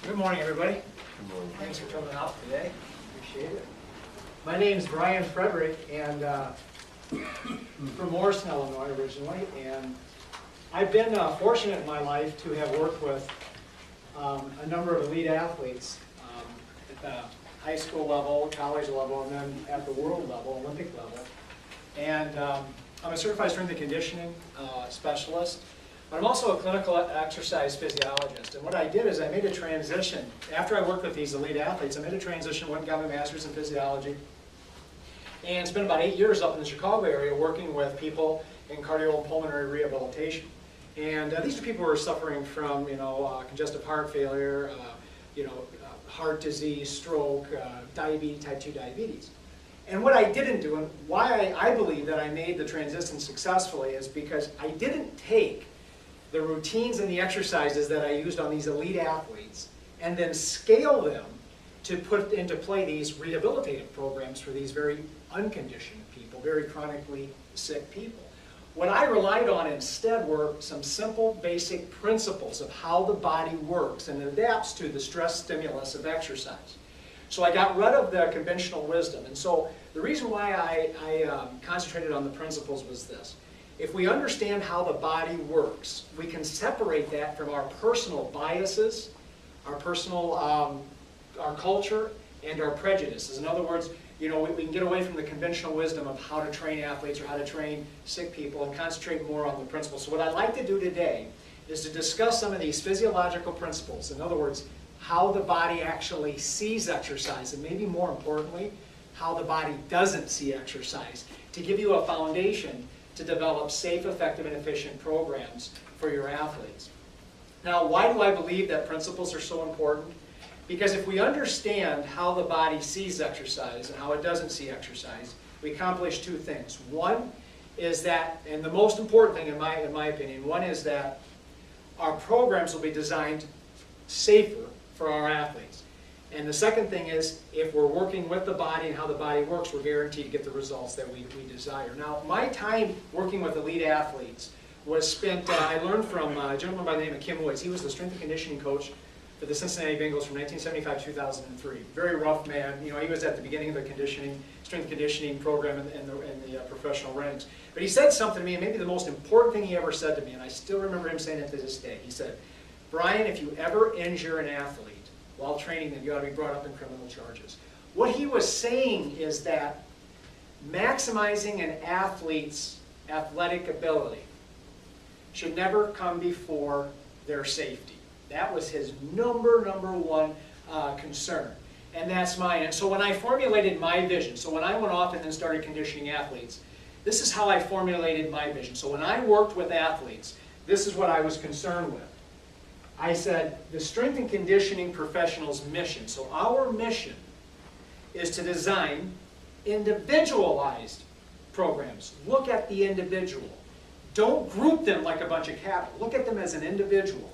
Good morning, everybody. Good morning. Thanks for coming out today. Appreciate it. My name is Bryan Fredrick, and from Morrison, Illinois, originally. And I've been fortunate in my life to have worked with a number of elite athletes at the high school level, college level, and then at the world level, Olympic level. And I'm a certified strength and conditioning specialist. But I'm also a clinical exercise physiologist. And what I did is I made a transition. After I worked with these elite athletes, I made a transition, went and got my master's in physiology, and spent about 8 years up in the Chicago area working with people in cardiopulmonary rehabilitation. And these are people who are suffering from, congestive heart failure, heart disease, stroke, diabetes, type 2 diabetes. And what I didn't do, and why I believe that I made the transition successfully, is because I didn't take the routines and the exercises that I used on these elite athletes and then scale them to put into play these rehabilitative programs for these very unconditioned people, very chronically sick people. What I relied on instead were some simple, basic principles of how the body works and adapts to the stress stimulus of exercise. So I got rid of the conventional wisdom. And so the reason why I concentrated on the principles was this. If we understand how the body works, we can separate that from our personal biases, our personal, our culture, and our prejudices. In other words, we can get away from the conventional wisdom of how to train athletes or how to train sick people and concentrate more on the principles. So what I'd like to do today is to discuss some of these physiological principles. In other words, how the body actually sees exercise, and maybe more importantly, how the body doesn't see exercise, to give you a foundation to develop safe, effective, and efficient programs for your athletes. Now, why do I believe that principles are so important? Because if we understand how the body sees exercise and how it doesn't see exercise, we accomplish two things. One is that, and the most important thing in my opinion, one is that our programs will be designed safer for our athletes. And the second thing is, if we're working with the body and how the body works, we're guaranteed to get the results that we desire. Now, my time working with elite athletes was spent, I learned from a gentleman by the name of Kim Woods. He was the strength and conditioning coach for the Cincinnati Bengals from 1975 to 2003. Very rough man. He was at the beginning of the strength and conditioning program in the professional ranks. But he said something to me, and maybe the most important thing he ever said to me, and I still remember him saying it to this day. He said, "Bryan, if you ever injure an athlete while training them, you ought to be brought up in criminal charges." What he was saying is that maximizing an athlete's athletic ability should never come before their safety. That was his number one concern. And that's mine. And so when I formulated my vision, so when I went off and then started conditioning athletes, this is how I formulated my vision. So when I worked with athletes, this is what I was concerned with. I said, the strength and conditioning professional's mission, so our mission is to design individualized programs. Look at the individual. Don't group them like a bunch of cattle. Look at them as an individual.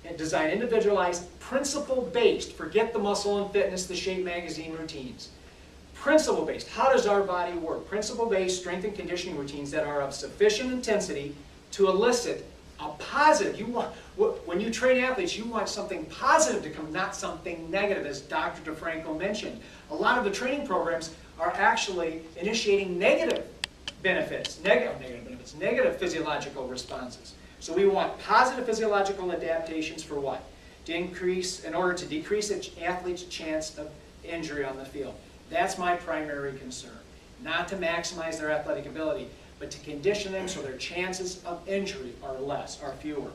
And design individualized, principle-based, forget the muscle and fitness, the Shape magazine routines. Principle-based, how does our body work? Principle-based strength and conditioning routines that are of sufficient intensity to elicit a positive. When you train athletes, you want something positive to come, not something negative, as Dr. DeFranco mentioned. A lot of the training programs are actually initiating negative benefits, negative physiological responses. So we want positive physiological adaptations for what? In order to decrease an athlete's chance of injury on the field. That's my primary concern. Not to maximize their athletic ability, but to condition them so their chances of injury are fewer.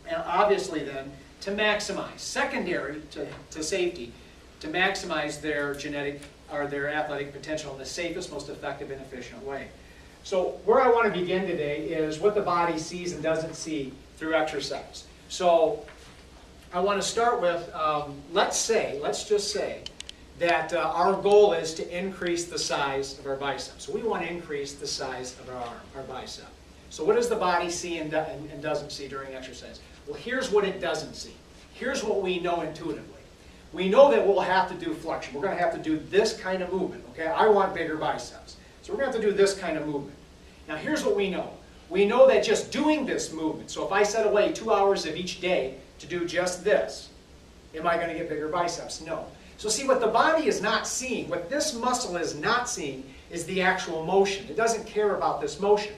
And obviously then, to maximize, secondary to safety, to maximize their genetic or their athletic potential in the safest, most effective, and efficient way. So where I want to begin today is what the body sees and doesn't see through exercise. So I want to start with, let's just say that our goal is to increase the size of our bicep. So we want to increase the size of our arm, our bicep. So what does the body see and doesn't see during exercise? Well, here's what it doesn't see. Here's what we know intuitively. We know that we'll have to do flexion. We're going to have to do this kind of movement. Okay, I want bigger biceps. So we're going to have to do this kind of movement. Now here's what we know. We know that just doing this movement, so if I set away 2 hours of each day to do just this, Am I going to get bigger biceps? No. So see, what the body is not seeing, what this muscle is not seeing, is the actual motion. It doesn't care about this motion.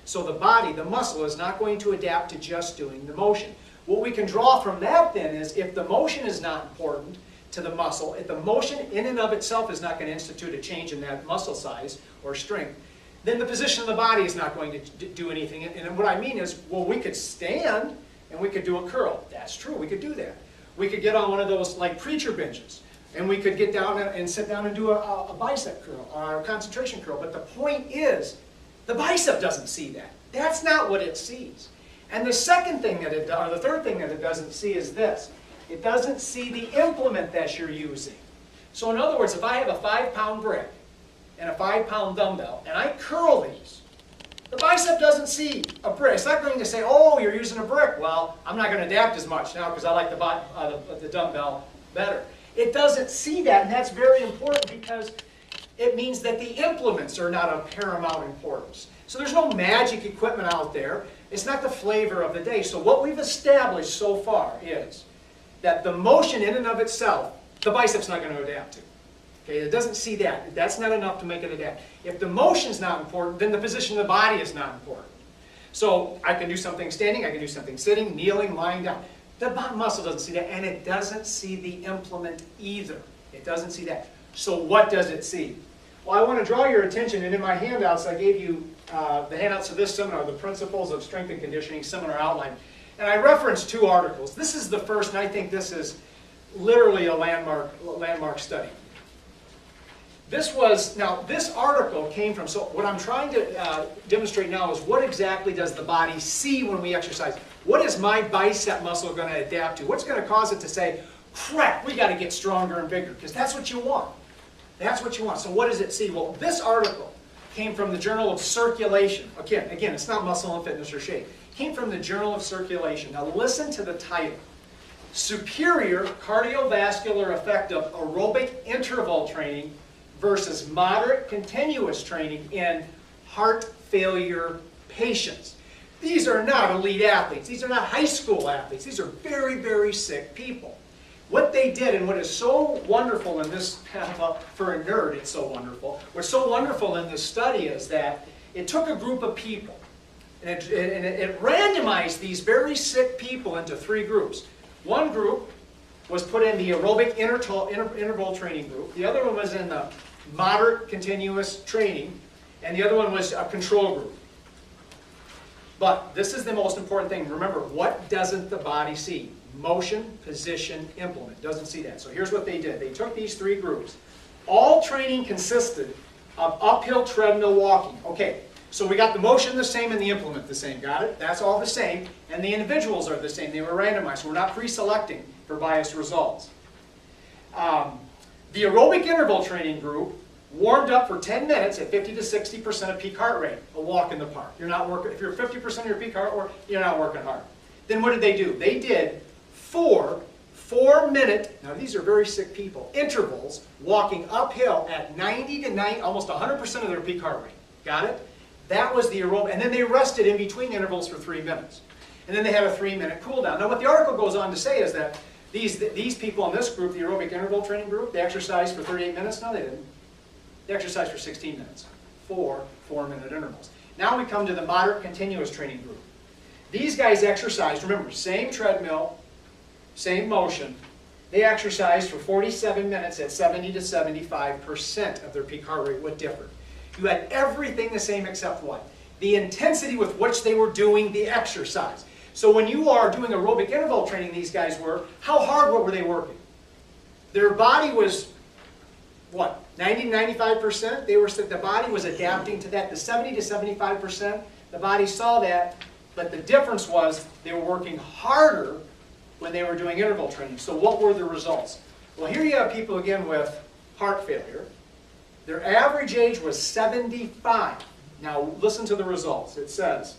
So the body, the muscle, is not going to adapt to just doing the motion. What we can draw from that then is, if the motion is not important to the muscle, if the motion in and of itself is not going to institute a change in that muscle size or strength, then the position of the body is not going to do anything. And what I mean is, well, we could stand and we could do a curl. That's true, we could do that. We could get on one of those like preacher benches, and we could get down and sit down and do a bicep curl or a concentration curl. But the point is, the bicep doesn't see that. That's not what it sees. And the second thing that it does, or the third thing that it doesn't see, is this. It doesn't see the implement that you're using. So in other words, if I have a 5-pound brick and a 5-pound dumbbell, and I curl these, the bicep doesn't see a brick. It's not going to say, oh, you're using a brick. Well, I'm not going to adapt as much now because I like the dumbbell better. It doesn't see that, and that's very important because it means that the implements are not of paramount importance. So there's no magic equipment out there. It's not the flavor of the day. So what we've established so far is that the motion in and of itself, the bicep's not going to adapt to. Okay, it doesn't see that. That's not enough to make it adapt. If the motion's not important, then the position of the body is not important. So I can do something standing, I can do something sitting, kneeling, lying down. The muscle doesn't see that, and it doesn't see the implement either. It doesn't see that. So what does it see? Well, I want to draw your attention, and in my handouts, I gave you the handouts of this seminar, the Principles of Strength and Conditioning Seminar Outline. And I referenced 2 articles. This is the first, and I think this is literally a landmark study. This article came from, so what I'm trying to demonstrate now is what exactly does the body see when we exercise? What is my bicep muscle going to adapt to? What's going to cause it to say, crap, we got to get stronger and bigger? Because that's what you want. That's what you want. So what does it see? Well, this article came from the Journal of Circulation. Again, it's not Muscle and Fitness or Shape. It came from the Journal of Circulation. Now listen to the title. Superior cardiovascular effect of aerobic interval training versus moderate continuous training in heart failure patients. These are not elite athletes. These are not high school athletes. These are very, very sick people. What they did, and what is so wonderful in this, for a nerd it's so wonderful, what's so wonderful in this study is that it took a group of people, and it randomized these very sick people into 3 groups. One group was put in the aerobic interval training group. The other one was in the moderate continuous training, and the other one was a control group. But this is the most important thing. Remember, what doesn't the body see? Motion, position, implement. Doesn't see that. So here's what they did. They took these 3 groups. All training consisted of uphill treadmill walking. Okay, so we got the motion the same and the implement the same. Got it? That's all the same. And the individuals are the same. They were randomized. So we're not pre-selecting for biased results. The aerobic interval training group warmed up for 10 minutes at 50 to 60% of peak heart rate. A walk in the park. You're not working. If you're 50% of your peak heart rate, you're not working hard. Then what did they do? They did 4 4-minute, now these are very sick people, intervals walking uphill at 90 to 90, almost 100% of their peak heart rate. Got it? That was the aerobic, and then they rested in between intervals for 3 minutes. And then they had a 3-minute cool down. Now what the article goes on to say is that these people in this group, the aerobic interval training group, they exercised for 38 minutes. No, they didn't. They exercised for 16 minutes. 4 4-minute intervals. Now we come to the moderate continuous training group. These guys exercised, remember, same treadmill, same motion. They exercised for 47 minutes at 70 to 75% of their peak heart rate. What differed? You had everything the same except what? The intensity with which they were doing the exercise. So when you are doing aerobic interval training, these guys were, how hard were they working? Their body was, what, 90 to 95%? The body was adapting to that. The 70 to 75%, the body saw that, but the difference was they were working harder when they were doing interval training. So what were the results? Well, here you have people again with heart failure. Their average age was 75. Now listen to the results. It says,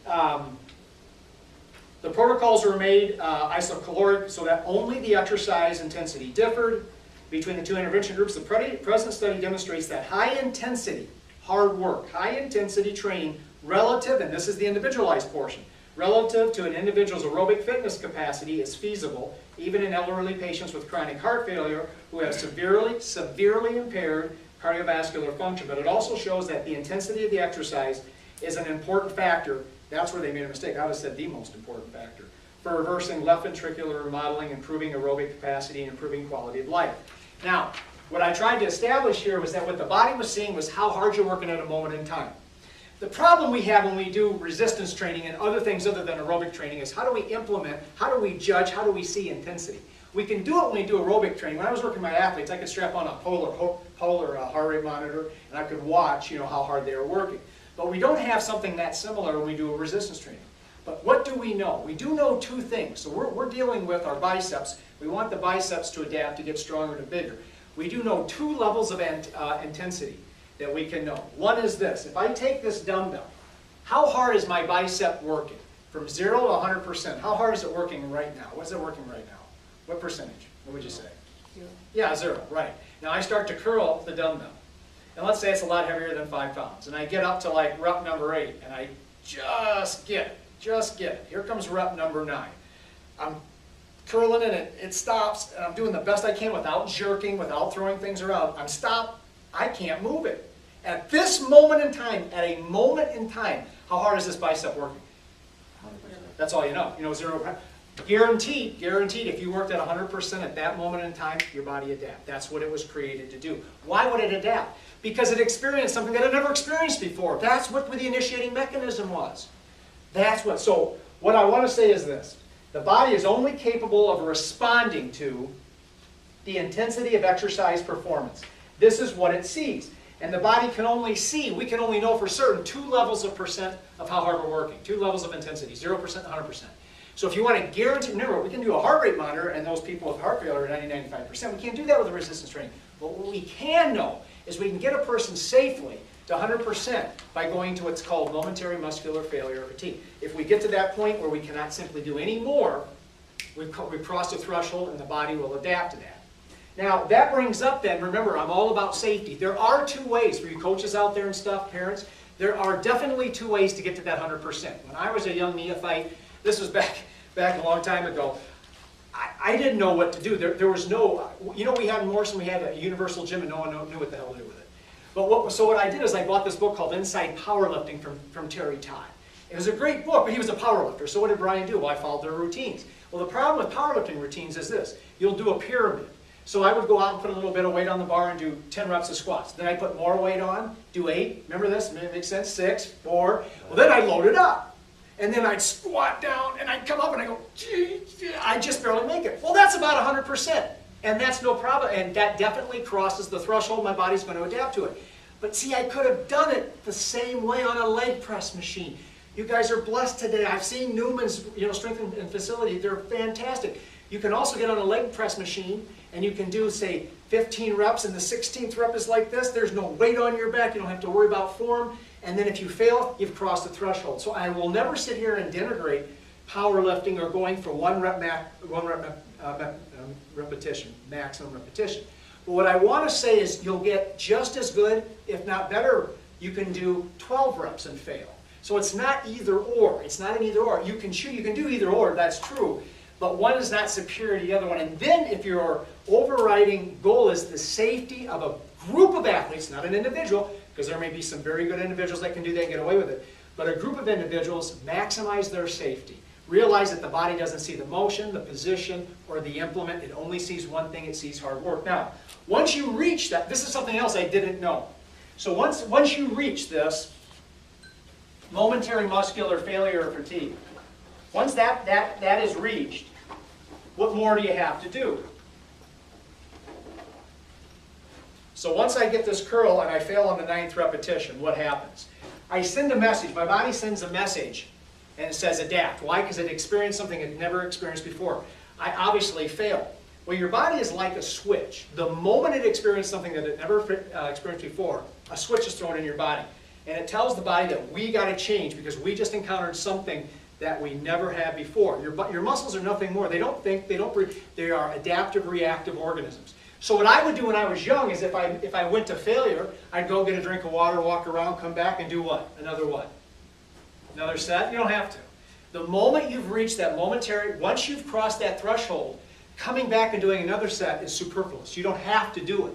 the protocols were made isocaloric so that only the exercise intensity differed between the 2 intervention groups. The present study demonstrates that high intensity, hard work, high intensity training relative, and this is the individualized portion, relative to an individual's aerobic fitness capacity is feasible, even in elderly patients with chronic heart failure who have severely impaired cardiovascular function. But it also shows that the intensity of the exercise is an important factor. That's where they made a mistake. I would have said the most important factor for reversing left ventricular remodeling, improving aerobic capacity, and improving quality of life. Now, what I tried to establish here was that what the body was seeing was how hard you're working at a moment in time. The problem we have when we do resistance training and other things other than aerobic training is how do we implement, how do we judge, how do we see intensity? We can do it when we do aerobic training. When I was working with my athletes, I could strap on a polar heart rate monitor and I could watch, how hard they were working. But we don't have something that similar when we do a resistance training. But what do we know? We do know two things. So we're dealing with our biceps. We want the biceps to adapt to get stronger and bigger. We do know two levels of intensity that we can know. One is this. If I take this dumbbell, how hard is my bicep working? From 0 to 100%. How hard is it working right now? What's it working right now? What percentage? What would you say? 0. Yeah, 0, right. Now I start to curl the dumbbell. And let's say it's a lot heavier than 5 pounds. And I get up to like rep number 8, and I just get it. Just get it. Here comes rep number 9. I'm curling and it stops, and I'm doing the best I can without jerking, without throwing things around. I'm stopped. I can't move it. At this moment in time, how hard is this bicep working? That's all you know. 0. Guaranteed, if you worked at 100% at that moment in time, your body adapt. That's what it was created to do. Why would it adapt? Because it experienced something that it never experienced before. That's what the initiating mechanism was. So what I want to say is this. The body is only capable of responding to the intensity of exercise performance. This is what it sees. And the body can only see, we can only know for certain 2 levels of percent of how hard we're working. 2 levels of intensity, 0% and 100%. So if you want to guarantee, remember, we can do a heart rate monitor and those people with heart failure are 90-95%. We can't do that with a resistance training. But what we can know is we can get a person safely to 100% by going to what's called momentary muscular failure or fatigue. If we get to that point where we cannot simply do any more, we cross the threshold and the body will adapt to that. Now, that brings up then, remember, I'm all about safety. There are 2 ways for you coaches out there and stuff, parents. There are definitely 2 ways to get to that 100%. When I was a young neophyte, this was back a long time ago, I didn't know what to do. There was no, we had in Morrison, we had a universal gym and no one knew what the hell to do with it. But so what I did is I bought this book called Inside Powerlifting from Terry Todd. It was a great book, but he was a powerlifter. So what did Bryan do? Well, I followed their routines. Well, the problem with powerlifting routines is this. You'll do a pyramid. So I would go out and put a little bit of weight on the bar and do 10 reps of squats. Then I put more weight on, do 8. Remember this? Makes sense? 6, 4. Well, then I'd load it up. And then I'd squat down and I'd come up and I go, gee, I just barely make it. Well, that's about 100%. And that's no problem. And that definitely crosses the threshold. My body's going to adapt to it. But see, I could have done it the same way on a leg press machine. You guys are blessed today. I've seen Newman's strength and facility. They're fantastic. You can also get on a leg press machine and you can do, say, 15 reps and the 16th rep is like this. There's no weight on your back. You don't have to worry about form. And then if you fail, you've crossed the threshold. So I will never sit here and denigrate powerlifting or going for one repetition, maximum repetition. But what I want to say is you'll get just as good, if not better. You can do 12 reps and fail. So it's not either or. It's not an either or. You can do either or, that's true. But one is not superior to the other one. And then if your overriding goal is the safety of a group of athletes, not an individual, because there may be some very good individuals that can do that and get away with it, but a group of individuals, maximize their safety. Realize that the body doesn't see the motion, the position, or the implement. It only sees one thing. It sees hard work. Now, once you reach that, this is something else I didn't know. So once you reach this momentary muscular failure or fatigue, once that is reached, what more do you have to do? So once I get this curl and I fail on the 9th repetition, what happens? I send a message. My body sends a message and it says adapt. Why? Because it experienced something it never experienced before. I obviously failed. Well, your body is like a switch. The moment it experienced something that it never experienced before, a switch is thrown in your body. And it tells the body that we got to change because we just encountered something that we never had before. Your muscles are nothing more. They don't think, they don't breathe. They are adaptive, reactive organisms. So what I would do when I was young is if I went to failure, I'd go get a drink of water, walk around, come back, and do what? Another what? Another set? You don't have to. The moment you've reached that momentary, once you've crossed that threshold, coming back and doing another set is superfluous. You don't have to do it.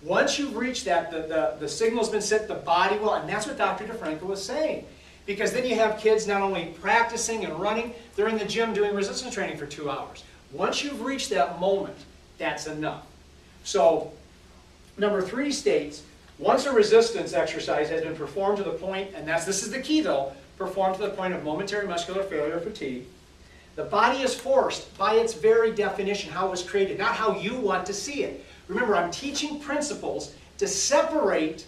Once you've reached that, the signal's been set, the body will, and that's what Dr. DeFranco was saying. Because then you have kids not only practicing and running, they're in the gym doing resistance training for 2 hours. Once you've reached that moment, that's enough. So, number 3 states, once a resistance exercise has been performed to the point, and this is the key though, performed to the point of momentary muscular failure or fatigue, the body is forced by its very definition, how it was created, not how you want to see it. Remember, I'm teaching principles to separate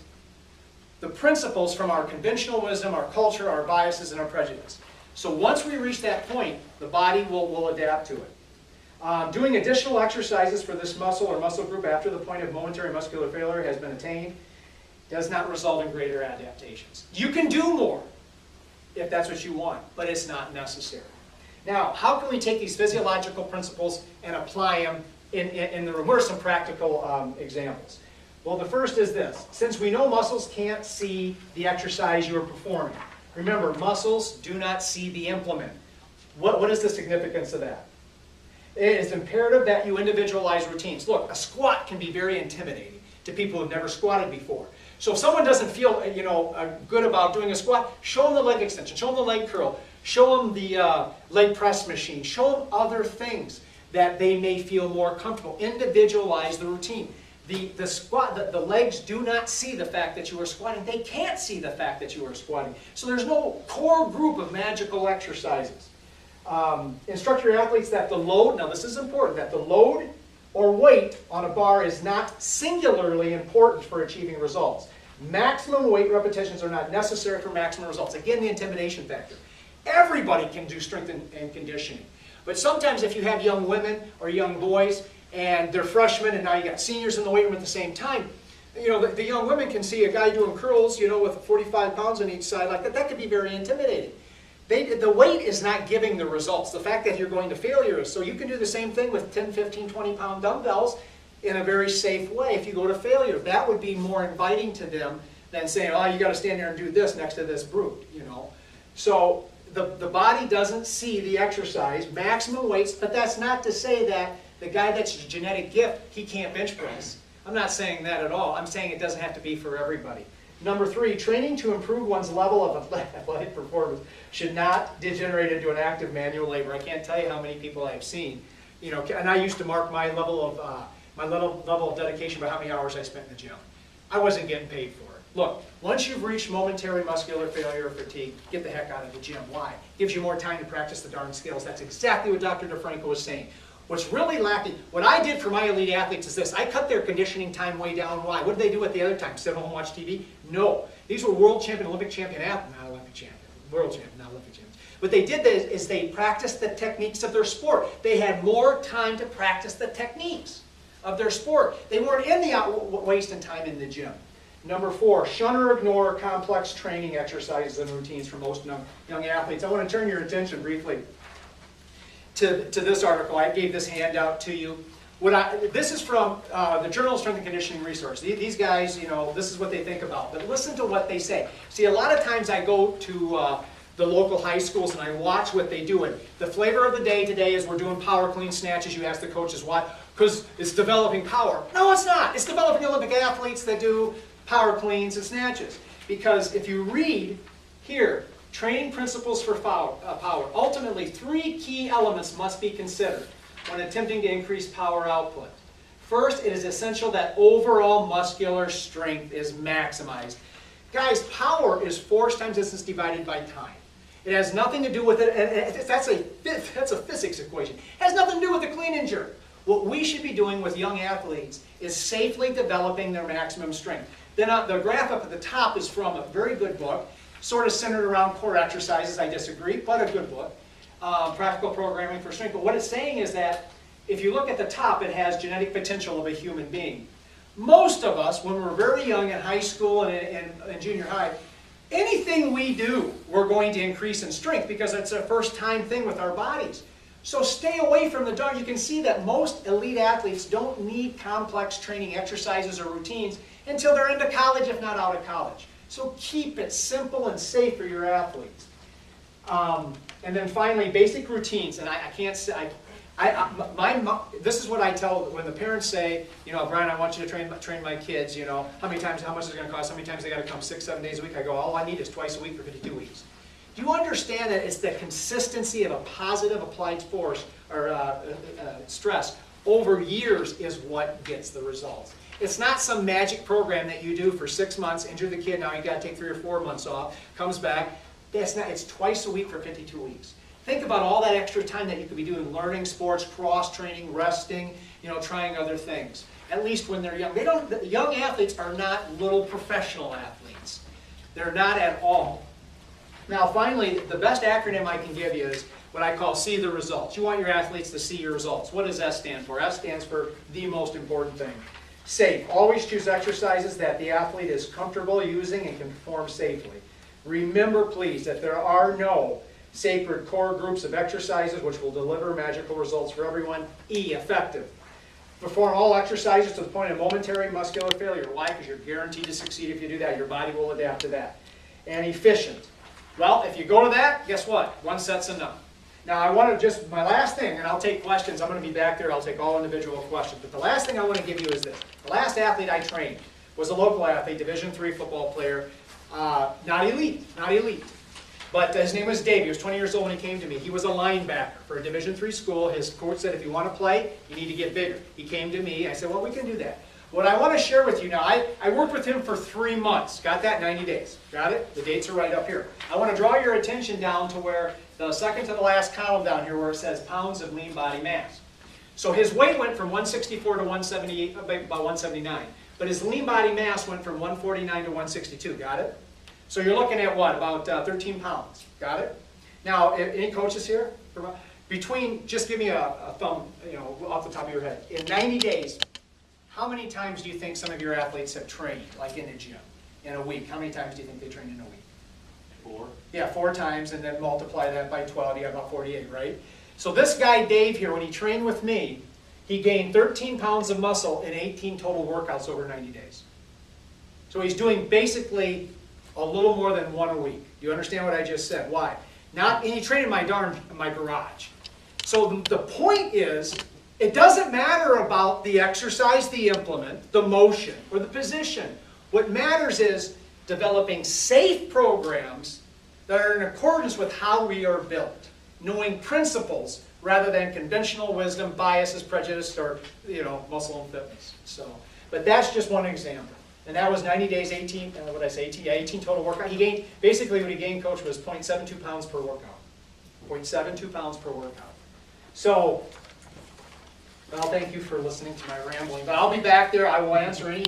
the principles from our conventional wisdom, our culture, our biases, and our prejudice. So once we reach that point, the body will adapt to it. Doing additional exercises for this muscle or muscle group after the point of momentary muscular failure has been attained does not result in greater adaptations. You can do more if that's what you want, but it's not necessary. Now, how can we take these physiological principles and apply them in the room? What are some practical examples? Well, the first is this. Since we know muscles can't see the exercise you are performing, remember, muscles do not see the implement. What is the significance of that? It is imperative that you individualize routines. Look, a squat can be very intimidating to people who have never squatted before. So if someone doesn't feel good about doing a squat, show them the leg extension, show them the leg curl, show them the leg press machine, show them other things that they may feel more comfortable. Individualize the routine. The squat, the legs do not see the fact that you are squatting. They can't see the fact that you are squatting. So there's no core group of magical exercises. Instruct your athletes that the load, now this is important, that the load or weight on a bar is not singularly important for achieving results. Maximum weight repetitions are not necessary for maximum results. Again, the intimidation factor. Everybody can do strength and conditioning. But sometimes if you have young women or young boys and they're freshmen and now you got seniors in the weight room at the same time, the young women can see a guy doing curls, with 45 pounds on each side like that. That could be very intimidating. The weight is not giving the results. The fact that you're going to failure is. So you can do the same thing with 10, 15, 20-pound dumbbells in a very safe way if you go to failure. That would be more inviting to them than saying, oh, you got to stand there and do this next to this brute, So the body doesn't see the exercise, maximum weights, but that's not to say that the guy that's a genetic gift, he can't bench press. I'm not saying that at all. I'm saying it doesn't have to be for everybody. Number 3, training to improve one's level of athletic performance should not degenerate into an active manual labor. I can't tell you how many people I've seen, and I used to mark my level of dedication by how many hours I spent in the gym. I wasn't getting paid for it. Look, once you've reached momentary muscular failure or fatigue, get the heck out of the gym. Why? Gives you more time to practice the darn skills. That's exactly what Dr. DeFranco was saying. What's really lacking, what I did for my elite athletes is this. I cut their conditioning time way down. Why? What did they do at the other time? Sit home and watch TV? No. These were world champion, Olympic champion athletes. Not Olympic champion. World champion, not Olympic champions. What they did is they practiced the techniques of their sport. They had more time to practice the techniques of their sport. They weren't wasting time in the gym. Number 4, shun or ignore complex training exercises and routines for most young athletes. I want to turn your attention briefly to this article. I gave this handout to you. This is from the Journal of Strength and Conditioning Research. These guys, this is what they think about. But listen to what they say. See, a lot of times I go to the local high schools and I watch what they do. And the flavor of the day today is we're doing power clean snatches. You ask the coaches why. Because it's developing power. No, it's not. It's developing Olympic athletes that do power cleans and snatches. Because if you read here, training principles for power. Ultimately, 3 key elements must be considered when attempting to increase power output. First, it is essential that overall muscular strength is maximized. Guys, power is force times distance divided by time. It has nothing to do with it, and that's a physics equation. It has nothing to do with the clean and jerk. What we should be doing with young athletes is safely developing their maximum strength. Then the graph up at the top is from a very good book, sort of centered around core exercises. I disagree, but a good book. Practical Programming for Strength. But what it's saying is that if you look at the top, it has genetic potential of a human being. Most of us, when we're very young in high school and junior high, anything we do, we're going to increase in strength because it's a first-time thing with our bodies. So stay away from the dark. You can see that most elite athletes don't need complex training exercises or routines until they're into college, if not out of college. So keep it simple and safe for your athletes. And then finally, basic routines. And I can't say, this is what I tell when the parents say, Brian, I want you to train my kids, how much is it going to cost, how many times they got to come 6, 7 days a week. I go, all I need is twice a week for 52 weeks. Do you understand that it's the consistency of a positive applied force or stress over years is what gets the results? It's not some magic program that you do for 6 months, injure the kid, now you got to take 3 or 4 months off, comes back. That's not. It's twice a week for 52 weeks. Think about all that extra time that you could be doing learning sports, cross-training, resting, trying other things. At least when they're young. The young athletes are not little professional athletes. They're not at all. Now finally, the best acronym I can give you is what I call see the results. You want your athletes to see your results. What does S stand for? S stands for the most important thing. Safe. Always choose exercises that the athlete is comfortable using and can perform safely. Remember, please, that there are no sacred core groups of exercises which will deliver magical results for everyone. E, effective. Perform all exercises to the point of momentary muscular failure. Why? Because you're guaranteed to succeed if you do that. Your body will adapt to that. And efficient. Well, if you go to that, guess what? 1 set's enough. Now, I want to my last thing, and I'll take questions. I'm going to be back there. I'll take all individual questions. But the last thing I want to give you is this. The last athlete I trained was a local athlete, Division III football player. Not elite. But his name was Dave. He was 20 years old when he came to me. He was a linebacker for a Division III school. His coach said, if you want to play, you need to get bigger. He came to me. I said, well, we can do that. What I want to share with you now, I worked with him for 3 months. Got that? 90 days. Got it? The dates are right up here. I want to draw your attention down to where the second to the last column down here where it says pounds of lean body mass. So his weight went from 164 to 178, about 179. But his lean body mass went from 149 to 162. Got it? So you're looking at what? About 13 pounds. Got it? Now, any coaches here? Just give me a thumb, off the top of your head. In 90 days, how many times do you think some of your athletes have trained, like in the gym, in a week? How many times do you think they trained in a week? 4. Yeah, 4 times, and then multiply that by 12, you have about 48, right? So this guy, Dave here, when he trained with me, he gained 13 pounds of muscle in 18 total workouts over 90 days. So he's doing basically a little more than 1 a week. You understand what I just said? Why? And he trained in my garage. So the point is, it doesn't matter about the exercise, the implement, the motion, or the position. What matters is developing safe programs that are in accordance with how we are built, knowing principles rather than conventional wisdom, biases, prejudice, or muscle and fitness. But that's just one example. And that was 90 days, 18 total workout. Basically what he gained, coach, was 0.72 pounds per workout. 0.72 pounds per workout. So, well, thank you for listening to my rambling. But I'll be back there. I will answer any